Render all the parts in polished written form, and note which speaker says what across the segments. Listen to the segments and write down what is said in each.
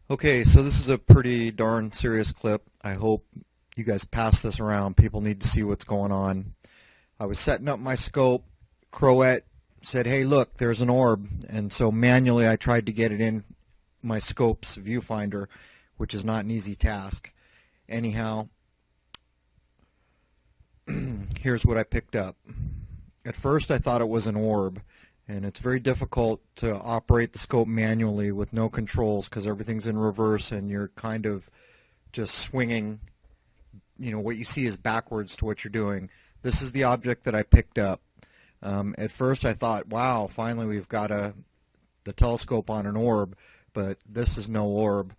Speaker 1: Okay, so this is a pretty darn serious clip. I hope you guys pass this around. People need to see what's going on. I was setting up my scope. Croat said, "Hey, look, there's an orb." And so manually I tried to get it in my scope's viewfinder, which is not an easy task. Anyhow, here's what I picked up. At first I thought it was an orb, and it's very difficult to operate the scope manually with no controls because everything's in reverse and you're kind of just swinging. What you see is backwards to what you're doing. This is the object that I picked up. At first I thought, wow, finally we've got the telescope on an orb, but this is no orb.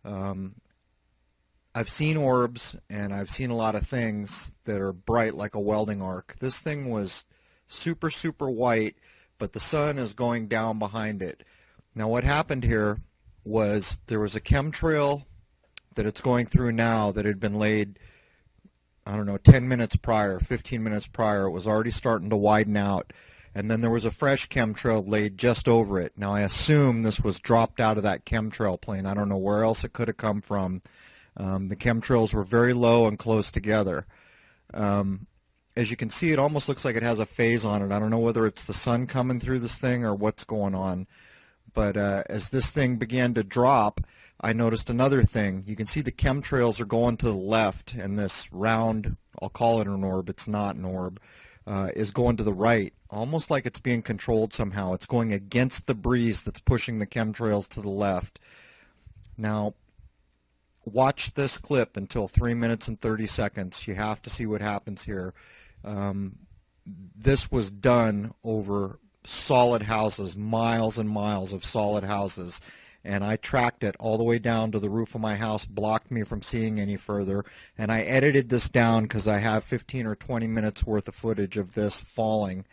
Speaker 1: I've seen orbs, and I've seen a lot of things that are bright like a welding arc. This thing was super, super white, but the sun is going down behind it. Now what happened here was there was a chemtrail that it's going through now that had been laid, I don't know, 10 minutes prior, 15 minutes prior. It was already starting to widen out. And then there was a fresh chemtrail laid just over it. Now I assume this was dropped out of that chemtrail plane. I don't know where else it could have come from. The chemtrails were very low and close together. As you can see, it almost looks like it has a phase on it. I don't know whether it's the sun coming through this thing or what's going on. But as this thing began to drop, I noticed another thing. You can see the chemtrails are going to the left, and this round, I'll call it an orb, it's not an orb, is going to the right, almost like it's being controlled somehow. It's going against the breeze that's pushing the chemtrails to the left. Now, watch this clip until 3 minutes and 30 seconds. You have to see what happens here. This was done over solid houses, miles and miles of solid houses, and I tracked it all the way down to the roof of my house, blocked me from seeing any further, and I edited this down because I have 15 or 20 minutes worth of footage of this falling.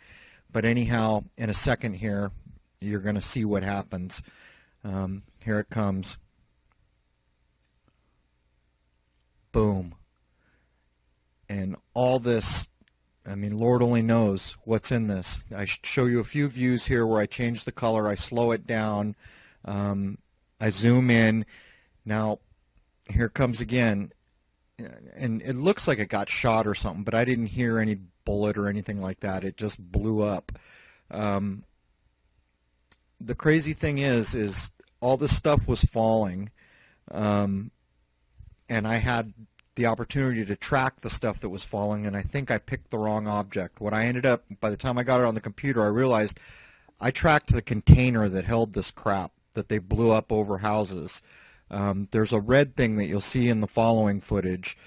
Speaker 1: But anyhow, in a second here, you're going to see what happens. Here it comes. Boom. And all this, I mean, Lord only knows what's in this. I show you a few views here where I change the color, I slow it down, I zoom in. Now, here it comes again. And it looks like it got shot or something, but I didn't hear any bullet or anything like that. It just blew up. The crazy thing is all this stuff was falling. And I had the opportunity to track the stuff that was falling, and I think I picked the wrong object. What I ended up, by the time I got it on the computer, I realized I tracked the container that held this crap that they blew up over houses. There's a red thing that you'll see in the following footage.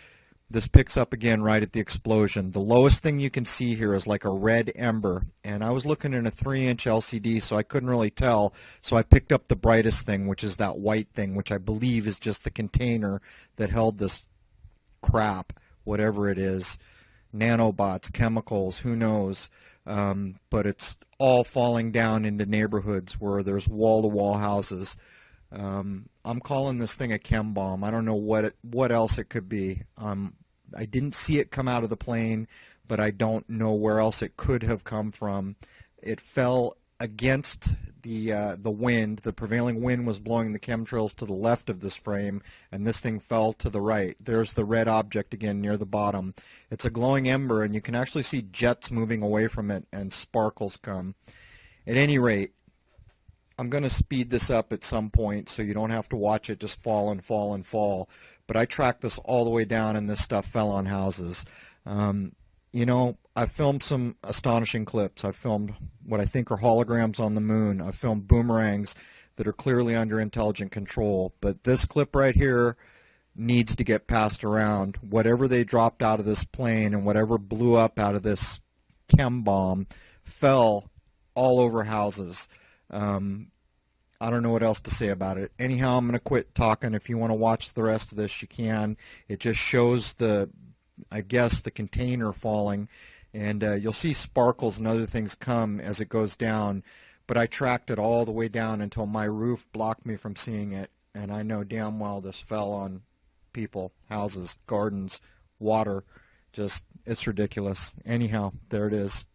Speaker 1: This picks up again right at the explosion. The lowest thing you can see here is like a red ember, and I was looking in a 3-inch LCD, so I couldn't really tell, so I picked up the brightest thing, which is that white thing, which I believe is just the container that held this crap, whatever it is, nanobots, chemicals, who knows, but it's all falling down into neighborhoods where there's wall-to-wall houses. I'm calling this thing a chem bomb. I don't know what else it could be. I didn't see it come out of the plane, but I don't know where else it could have come from. It fell against the wind. The prevailing wind was blowing the chemtrails to the left of this frame, and this thing fell to the right. There's the red object again near the bottom. It's a glowing ember, and you can actually see jets moving away from it, and sparkles come. At any rate, I'm going to speed this up at some point so you don't have to watch it just fall and fall and fall. But I tracked this all the way down, and this stuff fell on houses. I've filmed some astonishing clips. I've filmed what I think are holograms on the moon. I've filmed boomerangs that are clearly under intelligent control. But this clip right here needs to get passed around. Whatever they dropped out of this plane and whatever blew up out of this chem bomb fell all over houses. I don't know what else to say about it. Anyhow, I'm going to quit talking. If you want to watch the rest of this, you can. It just shows I guess, the container falling, and you'll see sparkles and other things come as it goes down, but I tracked it all the way down until my roof blocked me from seeing it, and I know damn well this fell on people, houses, gardens, water. Just, it's ridiculous. Anyhow, there it is.